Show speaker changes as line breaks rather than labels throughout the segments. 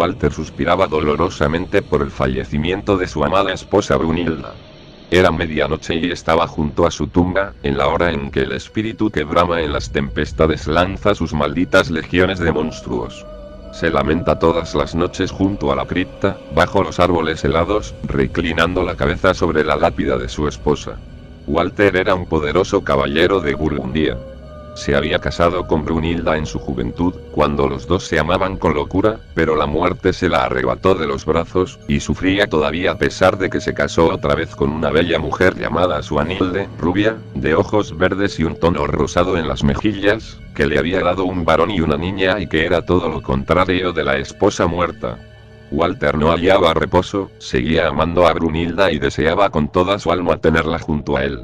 Walter suspiraba dolorosamente por el fallecimiento de su amada esposa Brunilda. Era medianoche y estaba junto a su tumba, en la hora en que el espíritu que brama en las tempestades lanza sus malditas legiones de monstruos. Se lamenta todas las noches junto a la cripta, bajo los árboles helados, reclinando la cabeza sobre la lápida de su esposa. Walter era un poderoso caballero de Burgundia. Se había casado con Brunilda en su juventud, cuando los dos se amaban con locura, pero la muerte se la arrebató de los brazos, y sufría todavía a pesar de que se casó otra vez con una bella mujer llamada Suanilde, rubia, de ojos verdes y un tono rosado en las mejillas, que le había dado un varón y una niña y que era todo lo contrario de la esposa muerta. Walter no hallaba reposo, seguía amando a Brunilda y deseaba con toda su alma tenerla junto a él.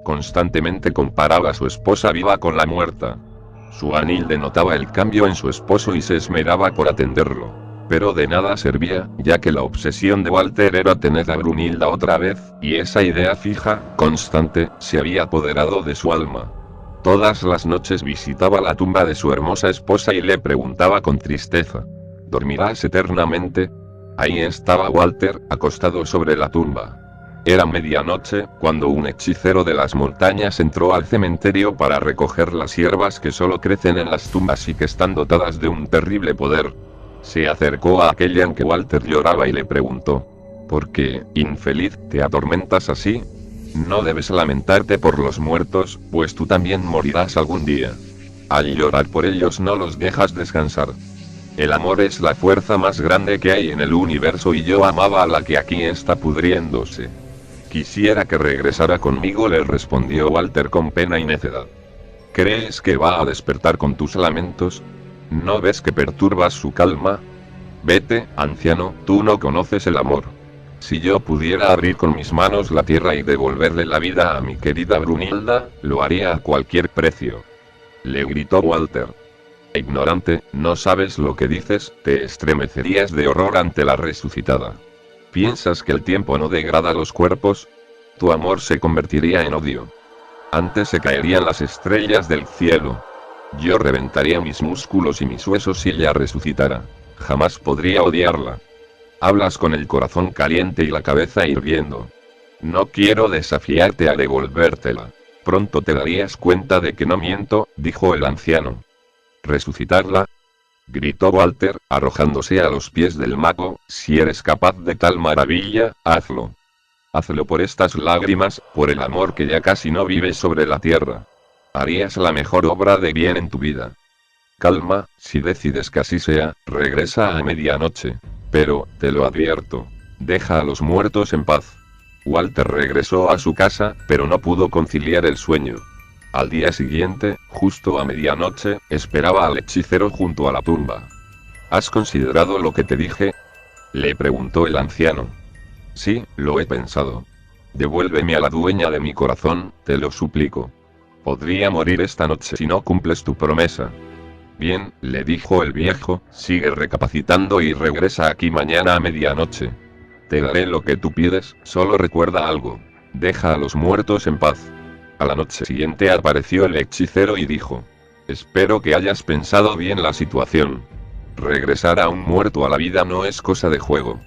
Constantemente comparaba a su esposa viva con la muerta. Suanilde notaba el cambio en su esposo y se esmeraba por atenderlo. Pero de nada servía, ya que la obsesión de Walter era tener a Brunilda otra vez, y esa idea fija, constante, se había apoderado de su alma. Todas las noches visitaba la tumba de su hermosa esposa y le preguntaba con tristeza: ¿dormirás eternamente? Ahí estaba Walter, acostado sobre la tumba. Era medianoche, cuando un hechicero de las montañas entró al cementerio para recoger las hierbas que solo crecen en las tumbas y que están dotadas de un terrible poder. Se acercó a aquella en que Walter lloraba y le preguntó: ¿por qué, infeliz, te atormentas así? No debes lamentarte por los muertos, pues tú también morirás algún día. Al llorar por ellos no los dejas descansar. El amor es la fuerza más grande que hay en el universo y yo amaba a la que aquí está pudriéndose. Quisiera que regresara conmigo, le respondió Walter con pena y necedad. ¿Crees que va a despertar con tus lamentos? ¿No ves que perturbas su calma? Vete, anciano, tú no conoces el amor. Si yo pudiera abrir con mis manos la tierra y devolverle la vida a mi querida Brunilda, lo haría a cualquier precio. Le gritó Walter. Ignorante, no sabes lo que dices, te estremecerías de horror ante la resucitada. ¿Piensas que el tiempo no degrada los cuerpos? Tu amor se convertiría en odio. Antes se caerían las estrellas del cielo. Yo reventaría mis músculos y mis huesos si ella resucitara. Jamás podría odiarla. Hablas con el corazón caliente y la cabeza hirviendo. No quiero desafiarte a devolvértela. Pronto te darías cuenta de que no miento, dijo el anciano. ¿Resucitarla? Gritó Walter, arrojándose a los pies del mago. Si eres capaz de tal maravilla, hazlo. Hazlo por estas lágrimas, por el amor que ya casi no vive sobre la tierra. Harías la mejor obra de bien en tu vida. Calma, si decides que así sea, regresa a medianoche. Pero, te lo advierto, deja a los muertos en paz. Walter regresó a su casa, pero no pudo conciliar el sueño. Al día siguiente, justo a medianoche, esperaba al hechicero junto a la tumba. ¿Has considerado lo que te dije?, le preguntó el anciano. Sí, lo he pensado. Devuélveme a la dueña de mi corazón, te lo suplico. Podría morir esta noche si no cumples tu promesa. Bien, le dijo el viejo, sigue recapacitando y regresa aquí mañana a medianoche. Te daré lo que tú pides, solo recuerda algo. Deja a los muertos en paz. A la noche siguiente apareció el hechicero y dijo: espero que hayas pensado bien la situación. Regresar a un muerto a la vida no es cosa de juego.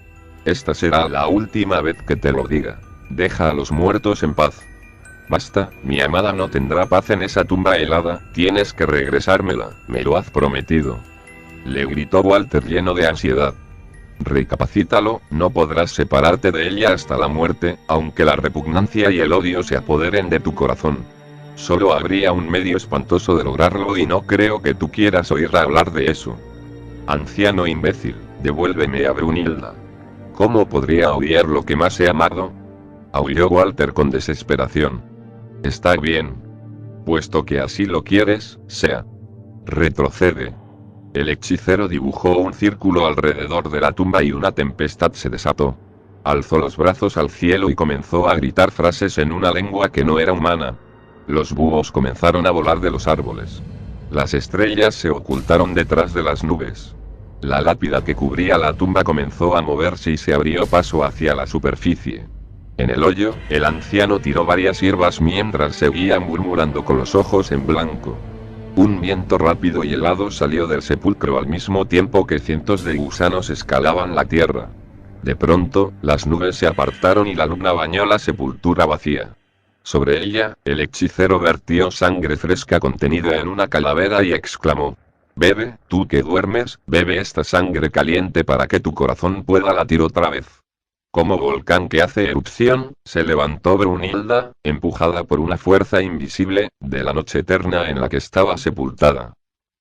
Esta será la última vez que te lo diga. Deja a los muertos en paz. Basta, mi amada no tendrá paz en esa tumba helada, tienes que regresármela, me lo has prometido. Le gritó Walter lleno de ansiedad. Recapacítalo, no podrás separarte de ella hasta la muerte, aunque la repugnancia y el odio se apoderen de tu corazón. Solo habría un medio espantoso de lograrlo y no creo que tú quieras oír hablar de eso. Anciano imbécil, devuélveme a Brunilda. ¿Cómo podría odiar lo que más he amado?, aulló Walter con desesperación. Está bien. Puesto que así lo quieres, sea. Retrocede. El hechicero dibujó un círculo alrededor de la tumba y una tempestad se desató. Alzó los brazos al cielo y comenzó a gritar frases en una lengua que no era humana. Los búhos comenzaron a volar de los árboles. Las estrellas se ocultaron detrás de las nubes. La lápida que cubría la tumba comenzó a moverse y se abrió paso hacia la superficie. En el hoyo, el anciano tiró varias hierbas mientras seguía murmurando con los ojos en blanco. Un viento rápido y helado salió del sepulcro al mismo tiempo que cientos de gusanos escalaban la tierra. De pronto, las nubes se apartaron y la luna bañó la sepultura vacía. Sobre ella, el hechicero vertió sangre fresca contenida en una calavera y exclamó: «Bebe, tú que duermes, bebe esta sangre caliente para que tu corazón pueda latir otra vez». Como volcán que hace erupción, se levantó Brunilda, empujada por una fuerza invisible, de la noche eterna en la que estaba sepultada.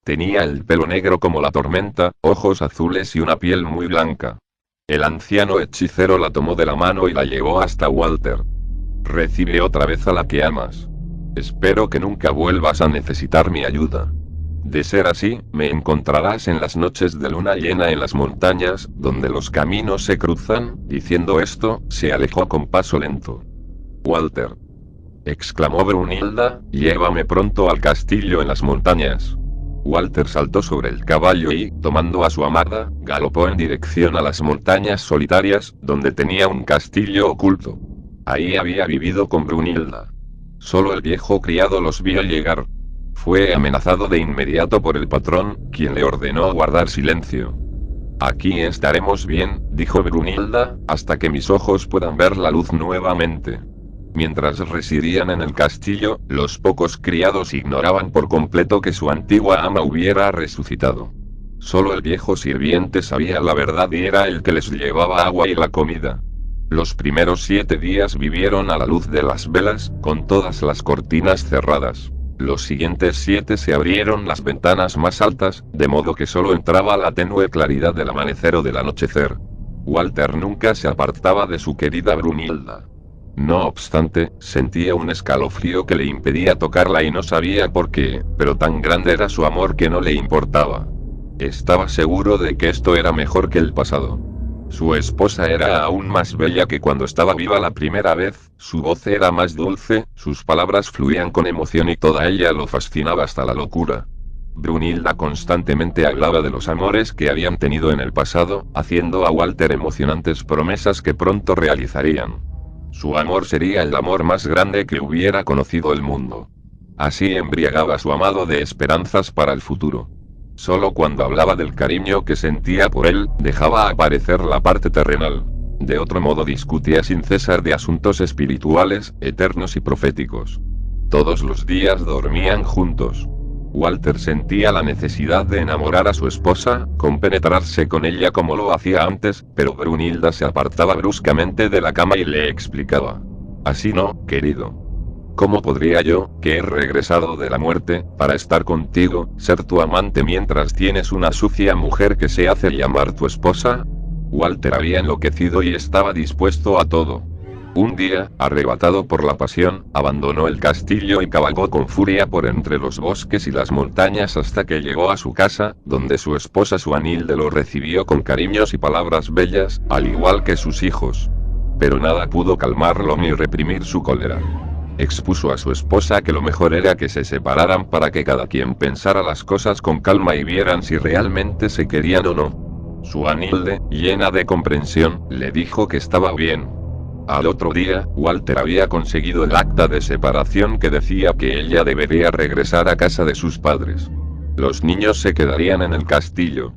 Tenía el pelo negro como la tormenta, ojos azules y una piel muy blanca. El anciano hechicero la tomó de la mano y la llevó hasta Walter. «Recibe otra vez a la que amas. Espero que nunca vuelvas a necesitar mi ayuda. De ser así, me encontrarás en las noches de luna llena en las montañas, donde los caminos se cruzan». Diciendo esto, se alejó con paso lento. «Walter», exclamó Brunilda, «llévame pronto al castillo en las montañas». Walter saltó sobre el caballo y, tomando a su amada, galopó en dirección a las montañas solitarias, donde tenía un castillo oculto. Ahí había vivido con Brunilda. Solo el viejo criado los vio llegar. Fue amenazado de inmediato por el patrón, quien le ordenó guardar silencio. «Aquí estaremos bien», dijo Brunilda, «hasta que mis ojos puedan ver la luz nuevamente». Mientras residían en el castillo, los pocos criados ignoraban por completo que su antigua ama hubiera resucitado. Solo el viejo sirviente sabía la verdad y era el que les llevaba agua y la comida. Los primeros 7 días vivieron a la luz de las velas, con todas las cortinas cerradas. Los siguientes 7 se abrieron las ventanas más altas, de modo que solo entraba la tenue claridad del amanecer o del anochecer. Walter nunca se apartaba de su querida Brunilda. No obstante, sentía un escalofrío que le impedía tocarla y no sabía por qué, pero tan grande era su amor que no le importaba. Estaba seguro de que esto era mejor que el pasado. Su esposa era aún más bella que cuando estaba viva la primera vez, su voz era más dulce, sus palabras fluían con emoción y toda ella lo fascinaba hasta la locura. Brunilda constantemente hablaba de los amores que habían tenido en el pasado, haciendo a Walter emocionantes promesas que pronto realizarían. Su amor sería el amor más grande que hubiera conocido el mundo. Así embriagaba a su amado de esperanzas para el futuro. Solo cuando hablaba del cariño que sentía por él, dejaba aparecer la parte terrenal. De otro modo discutía sin cesar de asuntos espirituales, eternos y proféticos. Todos los días dormían juntos. Walter sentía la necesidad de enamorar a su esposa, compenetrarse con ella como lo hacía antes, pero Brunilda se apartaba bruscamente de la cama y le explicaba: «Así no, querido. ¿Cómo podría yo, que he regresado de la muerte, para estar contigo, ser tu amante mientras tienes una sucia mujer que se hace llamar tu esposa?» Walter había enloquecido y estaba dispuesto a todo. Un día, arrebatado por la pasión, abandonó el castillo y cabalgó con furia por entre los bosques y las montañas hasta que llegó a su casa, donde su esposa Suanilde lo recibió con cariños y palabras bellas, al igual que sus hijos. Pero nada pudo calmarlo ni reprimir su cólera. Expuso a su esposa que lo mejor era que se separaran para que cada quien pensara las cosas con calma y vieran si realmente se querían o no. Suanilde, llena de comprensión, le dijo que estaba bien. Al otro día, Walter había conseguido el acta de separación que decía que ella debería regresar a casa de sus padres. Los niños se quedarían en el castillo.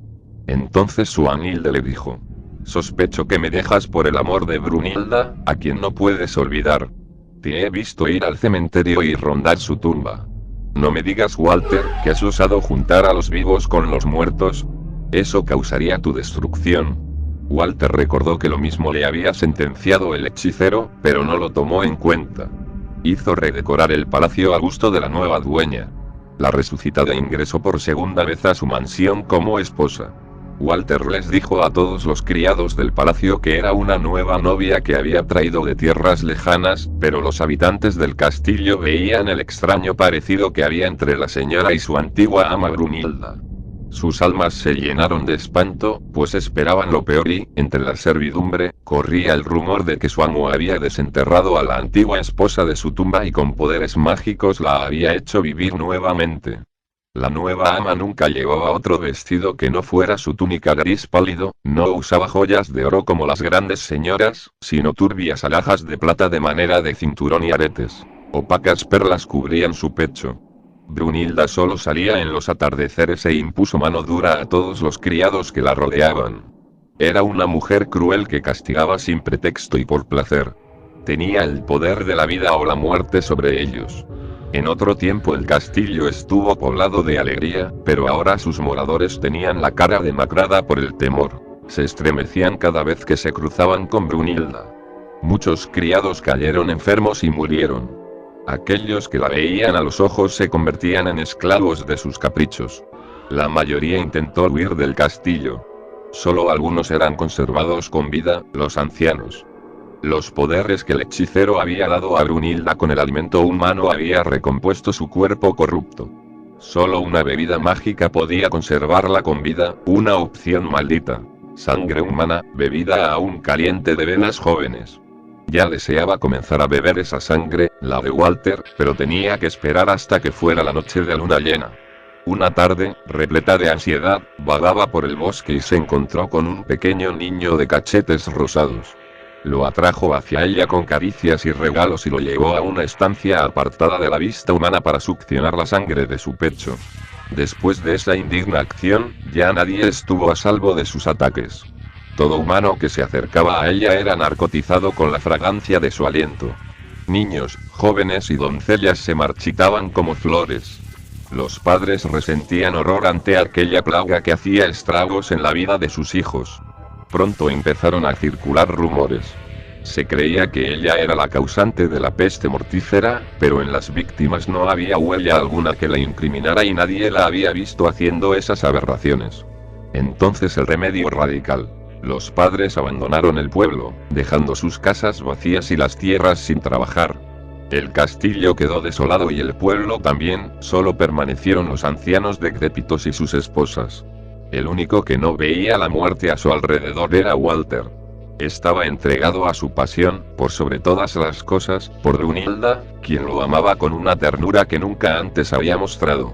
Entonces Suanilde le dijo: «Sospecho que me dejas por el amor de Brunilda, a quien no puedes olvidar. Te he visto ir al cementerio y rondar su tumba. No me digas, Walter, que has osado juntar a los vivos con los muertos. Eso causaría tu destrucción». Walter recordó que lo mismo le había sentenciado el hechicero, pero no lo tomó en cuenta. Hizo redecorar el palacio a gusto de la nueva dueña. La resucitada ingresó por segunda vez a su mansión como esposa. Walter les dijo a todos los criados del palacio que era una nueva novia que había traído de tierras lejanas, pero los habitantes del castillo veían el extraño parecido que había entre la señora y su antigua ama Brunilda. Sus almas se llenaron de espanto, pues esperaban lo peor y, entre la servidumbre, corría el rumor de que su amo había desenterrado a la antigua esposa de su tumba y con poderes mágicos la había hecho vivir nuevamente. La nueva ama nunca llevaba otro vestido que no fuera su túnica gris pálido, no usaba joyas de oro como las grandes señoras, sino turbias alhajas de plata de manera de cinturón y aretes. Opacas perlas cubrían su pecho. Brunilda solo salía en los atardeceres e impuso mano dura a todos los criados que la rodeaban. Era una mujer cruel que castigaba sin pretexto y por placer. Tenía el poder de la vida o la muerte sobre ellos. En otro tiempo el castillo estuvo poblado de alegría, pero ahora sus moradores tenían la cara demacrada por el temor. Se estremecían cada vez que se cruzaban con Brunilda. Muchos criados cayeron enfermos y murieron. Aquellos que la veían a los ojos se convertían en esclavos de sus caprichos. La mayoría intentó huir del castillo. Solo algunos eran conservados con vida, los ancianos. Los poderes que el hechicero había dado a Brunilda con el alimento humano había recompuesto su cuerpo corrupto. Solo una bebida mágica podía conservarla con vida, una opción maldita. Sangre humana, bebida aún caliente de venas jóvenes. Ya deseaba comenzar a beber esa sangre, la de Walter, pero tenía que esperar hasta que fuera la noche de luna llena. Una tarde, repleta de ansiedad, vagaba por el bosque y se encontró con un pequeño niño de cachetes rosados. Lo atrajo hacia ella con caricias y regalos y lo llevó a una estancia apartada de la vista humana para succionar la sangre de su pecho. Después de esa indigna acción, ya nadie estuvo a salvo de sus ataques. Todo humano que se acercaba a ella era narcotizado con la fragancia de su aliento. Niños, jóvenes y doncellas se marchitaban como flores. Los padres resentían horror ante aquella plaga que hacía estragos en la vida de sus hijos. Pronto empezaron a circular rumores. Se creía que ella era la causante de la peste mortífera, pero en las víctimas no había huella alguna que la incriminara y nadie la había visto haciendo esas aberraciones. Entonces el remedio radical. Los padres abandonaron el pueblo, dejando sus casas vacías y las tierras sin trabajar. El castillo quedó desolado y el pueblo también, solo permanecieron los ancianos decrépitos y sus esposas. El único que no veía la muerte a su alrededor era Walter. Estaba entregado a su pasión, por sobre todas las cosas, por Brunilda, quien lo amaba con una ternura que nunca antes había mostrado.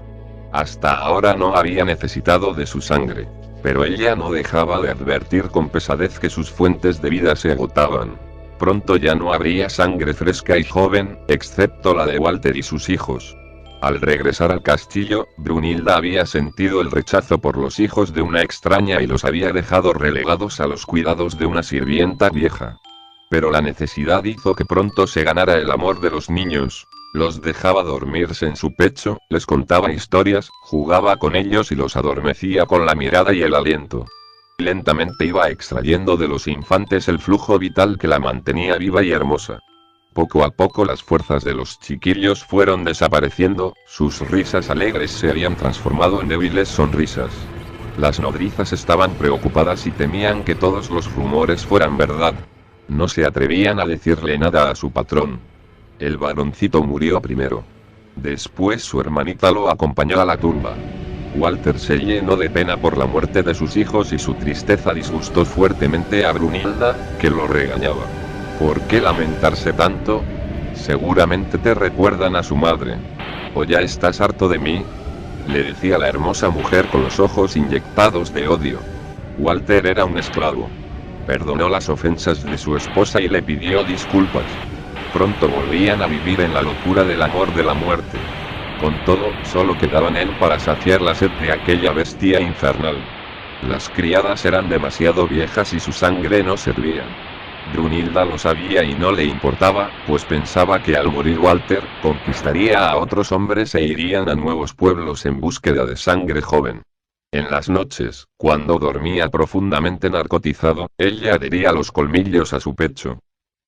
Hasta ahora no había necesitado de su sangre. Pero ella no dejaba de advertir con pesadez que sus fuentes de vida se agotaban. Pronto ya no habría sangre fresca y joven, excepto la de Walter y sus hijos. Al regresar al castillo, Brunilda había sentido el rechazo por los hijos de una extraña y los había dejado relegados a los cuidados de una sirvienta vieja. Pero la necesidad hizo que pronto se ganara el amor de los niños. Los dejaba dormirse en su pecho, les contaba historias, jugaba con ellos y los adormecía con la mirada y el aliento. Lentamente iba extrayendo de los infantes el flujo vital que la mantenía viva y hermosa. Poco a poco las fuerzas de los chiquillos fueron desapareciendo, sus risas alegres se habían transformado en débiles sonrisas. Las nodrizas estaban preocupadas y temían que todos los rumores fueran verdad. No se atrevían a decirle nada a su patrón. El varoncito murió primero. Después su hermanita lo acompañó a la tumba. Walter se llenó de pena por la muerte de sus hijos y su tristeza disgustó fuertemente a Brunilda, que lo regañaba. ¿Por qué lamentarse tanto? Seguramente te recuerdan a su madre. ¿O ya estás harto de mí? Le decía la hermosa mujer con los ojos inyectados de odio. Walter era un esclavo. Perdonó las ofensas de su esposa y le pidió disculpas. Pronto volvían a vivir en la locura del amor de la muerte. Con todo, solo quedaban él para saciar la sed de aquella bestia infernal. Las criadas eran demasiado viejas y su sangre no servía. Brunilda lo sabía y no le importaba, pues pensaba que al morir Walter, conquistaría a otros hombres e irían a nuevos pueblos en búsqueda de sangre joven. En las noches, cuando dormía profundamente narcotizado, ella adhería los colmillos a su pecho.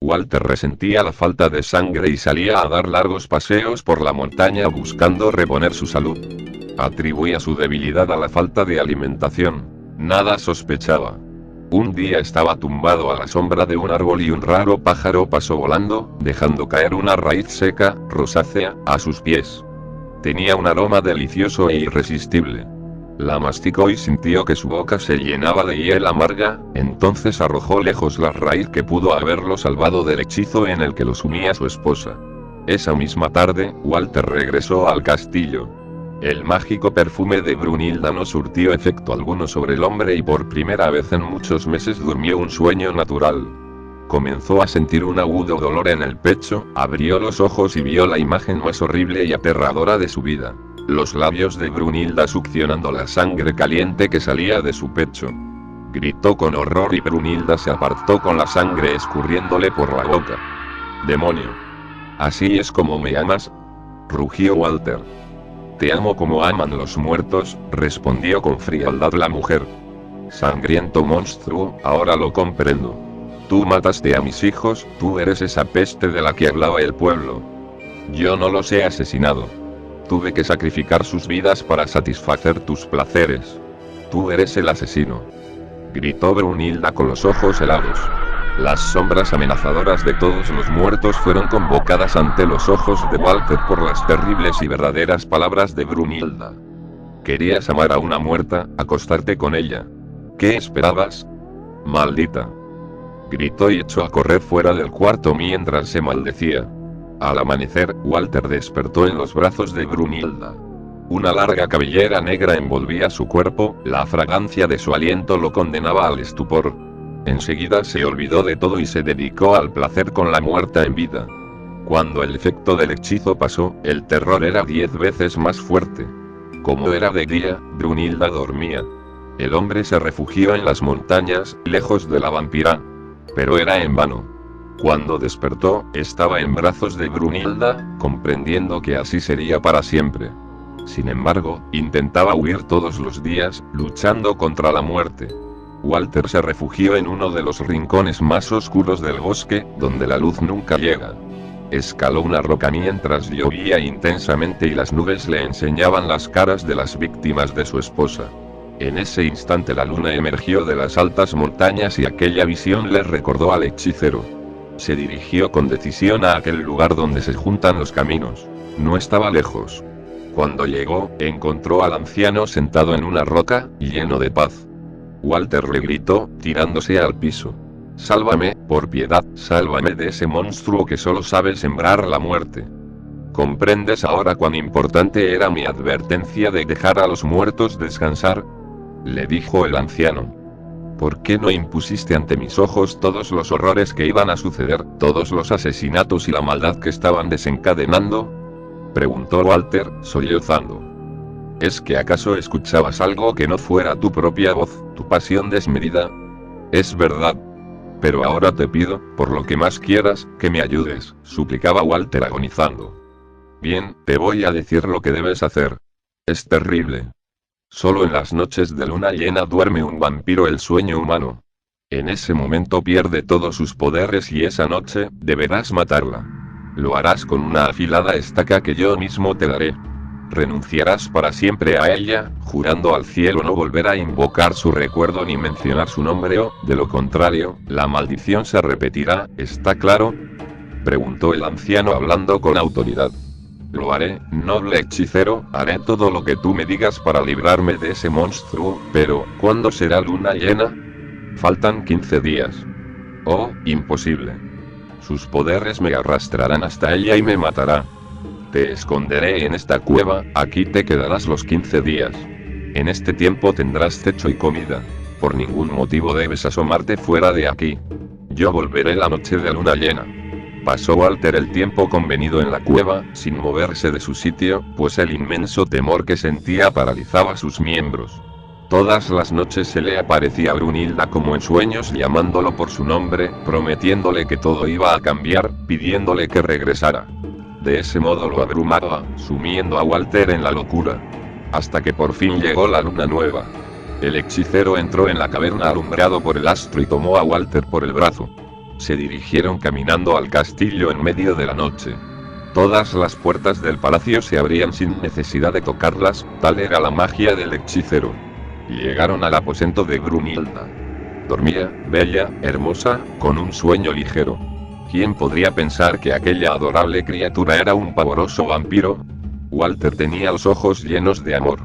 Walter resentía la falta de sangre y salía a dar largos paseos por la montaña buscando reponer su salud. Atribuía su debilidad a la falta de alimentación. Nada sospechaba. Un día estaba tumbado a la sombra de un árbol y un raro pájaro pasó volando, dejando caer una raíz seca, rosácea, a sus pies. Tenía un aroma delicioso e irresistible. La masticó y sintió que su boca se llenaba de hiel amarga, entonces arrojó lejos la raíz que pudo haberlo salvado del hechizo en el que lo sumía su esposa. Esa misma tarde, Walter regresó al castillo. El mágico perfume de Brunilda no surtió efecto alguno sobre el hombre y por primera vez en muchos meses durmió un sueño natural. Comenzó a sentir un agudo dolor en el pecho, abrió los ojos y vio la imagen más horrible y aterradora de su vida. Los labios de Brunilda succionando la sangre caliente que salía de su pecho. Gritó con horror y Brunilda se apartó con la sangre escurriéndole por la boca. ¡Demonio! ¿Así es como me amas?, rugió Walter. Te amo como aman los muertos, respondió con frialdad la mujer. Sangriento monstruo, ahora lo comprendo. Tú mataste a mis hijos, tú eres esa peste de la que hablaba el pueblo. Yo no los he asesinado. Tuve que sacrificar sus vidas para satisfacer tus placeres. Tú eres el asesino. Gritó Brunilda con los ojos helados. Las sombras amenazadoras de todos los muertos fueron convocadas ante los ojos de Walter por las terribles y verdaderas palabras de Brunilda. Querías amar a una muerta, acostarte con ella. ¿Qué esperabas? Maldita. Gritó y echó a correr fuera del cuarto mientras se maldecía. Al amanecer, Walter despertó en los brazos de Brunilda. Una larga cabellera negra envolvía su cuerpo, la fragancia de su aliento lo condenaba al estupor. Enseguida se olvidó de todo y se dedicó al placer con la muerta en vida. Cuando el efecto del hechizo pasó, el terror era 10 veces más fuerte. Como era de día, Brunilda dormía. El hombre se refugió en las montañas, lejos de la vampira. Pero era en vano. Cuando despertó, estaba en brazos de Brunilda, comprendiendo que así sería para siempre. Sin embargo, intentaba huir todos los días, luchando contra la muerte. Walter se refugió en uno de los rincones más oscuros del bosque, donde la luz nunca llega. Escaló una roca mientras llovía intensamente y las nubes le enseñaban las caras de las víctimas de su esposa. En ese instante la luna emergió de las altas montañas y aquella visión le recordó al hechicero. Se dirigió con decisión a aquel lugar donde se juntan los caminos. No estaba lejos. Cuando llegó, encontró al anciano sentado en una roca, lleno de paz. Walter le gritó, tirándose al piso. Sálvame, por piedad, sálvame de ese monstruo que solo sabe sembrar la muerte. ¿Comprendes ahora cuán importante era mi advertencia de dejar a los muertos descansar?, le dijo el anciano. ¿Por qué no impusiste ante mis ojos todos los horrores que iban a suceder, todos los asesinatos y la maldad que estaban desencadenando?, preguntó Walter, sollozando. ¿Es que acaso escuchabas algo que no fuera tu propia voz, tu pasión desmedida? Es verdad. Pero ahora te pido, por lo que más quieras, que me ayudes, suplicaba Walter agonizando. Bien, te voy a decir lo que debes hacer. Es terrible. Solo en las noches de luna llena duerme un vampiro el sueño humano. En ese momento pierde todos sus poderes y esa noche, deberás matarla. Lo harás con una afilada estaca que yo mismo te daré. Renunciarás para siempre a ella, jurando al cielo no volver a invocar su recuerdo ni mencionar su nombre o, de lo contrario, la maldición se repetirá, ¿está claro?, preguntó el anciano hablando con autoridad. Lo haré, noble hechicero, haré todo lo que tú me digas para librarme de ese monstruo, pero, ¿cuándo será luna llena? Faltan 15 días. Oh, imposible. Sus poderes me arrastrarán hasta ella y me matará. Te esconderé en esta cueva, aquí te quedarás los 15 días. En este tiempo tendrás techo y comida. Por ningún motivo debes asomarte fuera de aquí. Yo volveré la noche de luna llena. Pasó Walter el tiempo convenido en la cueva, sin moverse de su sitio, pues el inmenso temor que sentía paralizaba sus miembros. Todas las noches se le aparecía a Brunilda como en sueños llamándolo por su nombre, prometiéndole que todo iba a cambiar, pidiéndole que regresara. De ese modo lo abrumaba, sumiendo a Walter en la locura. Hasta que por fin llegó la luna nueva. El hechicero entró en la caverna alumbrado por el astro y tomó a Walter por el brazo. Se dirigieron caminando al castillo en medio de la noche. Todas las puertas del palacio se abrían sin necesidad de tocarlas, tal era la magia del hechicero. Llegaron al aposento de Brunilda. Dormía, bella, hermosa, con un sueño ligero. ¿Quién podría pensar que aquella adorable criatura era un pavoroso vampiro? Walter tenía los ojos llenos de amor.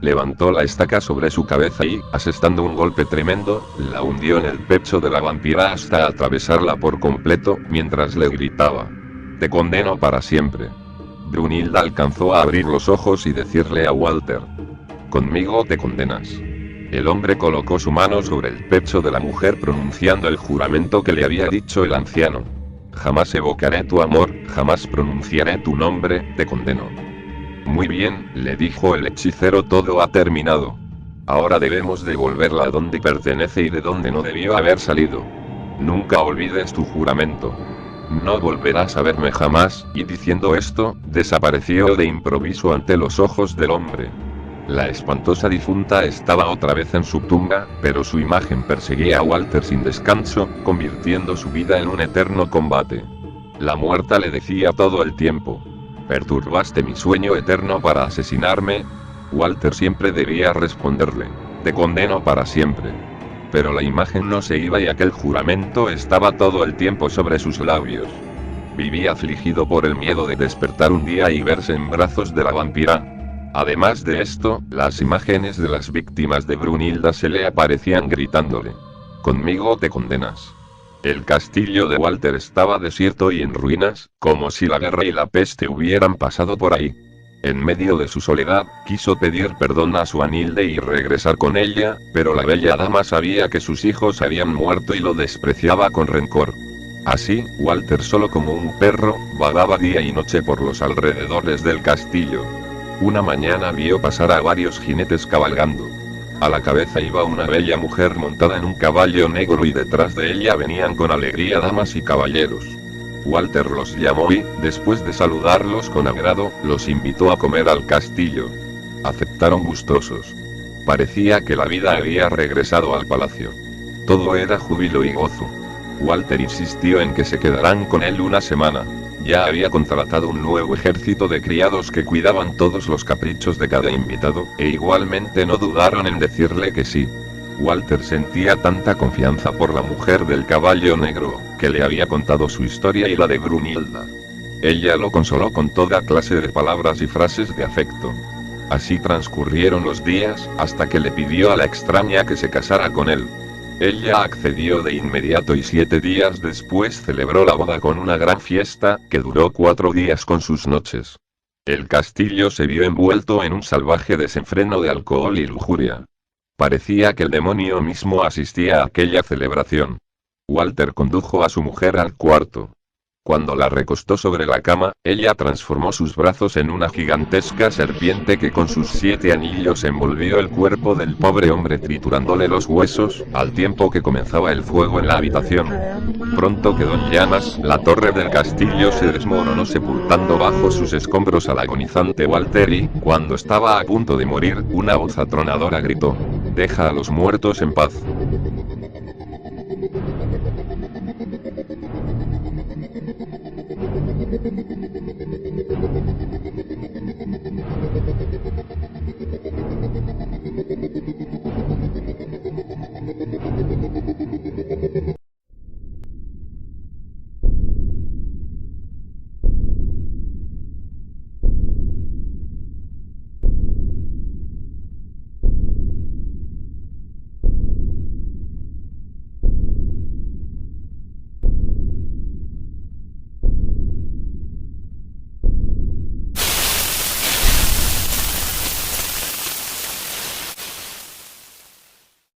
Levantó la estaca sobre su cabeza y, asestando un golpe tremendo, la hundió en el pecho de la vampira hasta atravesarla por completo, mientras le gritaba: «Te condeno para siempre». Brunilda alcanzó a abrir los ojos y decirle a Walter: «Conmigo te condenas». El hombre colocó su mano sobre el pecho de la mujer pronunciando el juramento que le había dicho el anciano. Jamás evocaré tu amor, jamás pronunciaré tu nombre, te condeno. Muy bien, le dijo el hechicero, todo ha terminado. Ahora debemos devolverla a donde pertenece y de donde no debió haber salido. Nunca olvides tu juramento. No volverás a verme jamás, y diciendo esto, desapareció de improviso ante los ojos del hombre. La espantosa difunta estaba otra vez en su tumba, pero su imagen perseguía a Walter sin descanso, convirtiendo su vida en un eterno combate. La muerta le decía todo el tiempo: «¿Perturbaste mi sueño eterno para asesinarme?». Walter siempre debía responderle: «Te condeno para siempre». Pero la imagen no se iba y aquel juramento estaba todo el tiempo sobre sus labios. Vivía afligido por el miedo de despertar un día y verse en brazos de la vampira. Además de esto, las imágenes de las víctimas de Brunilda se le aparecían gritándole: «Conmigo te condenas». El castillo de Walter estaba desierto y en ruinas, como si la guerra y la peste hubieran pasado por ahí. En medio de su soledad, quiso pedir perdón a Swanhilde y regresar con ella, pero la bella dama sabía que sus hijos habían muerto y lo despreciaba con rencor. Así, Walter, solo como un perro, vagaba día y noche por los alrededores del castillo. Una mañana vio pasar a varios jinetes cabalgando. A la cabeza iba una bella mujer montada en un caballo negro y detrás de ella venían con alegría damas y caballeros. Walter los llamó y, después de saludarlos con agrado, los invitó a comer al castillo. Aceptaron gustosos. Parecía que la vida había regresado al palacio. Todo era júbilo y gozo. Walter insistió en que se quedaran con él una semana. Ya había contratado un nuevo ejército de criados que cuidaban todos los caprichos de cada invitado, e igualmente no dudaron en decirle que sí. Walter sentía tanta confianza por la mujer del caballo negro, que le había contado su historia y la de Brunilda. Ella lo consoló con toda clase de palabras y frases de afecto. Así transcurrieron los días, hasta que le pidió a la extraña que se casara con él. Ella accedió de inmediato y 7 días después celebró la boda con una gran fiesta, que duró 4 días con sus noches. El castillo se vio envuelto en un salvaje desenfreno de alcohol y lujuria. Parecía que el demonio mismo asistía a aquella celebración. Walter condujo a su mujer al cuarto. Cuando la recostó sobre la cama, ella transformó sus brazos en una gigantesca serpiente que con sus 7 anillos envolvió el cuerpo del pobre hombre triturándole los huesos, al tiempo que comenzaba el fuego en la habitación. Pronto quedó en llamas, la torre del castillo se desmoronó sepultando bajo sus escombros al agonizante Walter y, cuando estaba a punto de morir, una voz atronadora gritó: «Deja a los muertos en paz».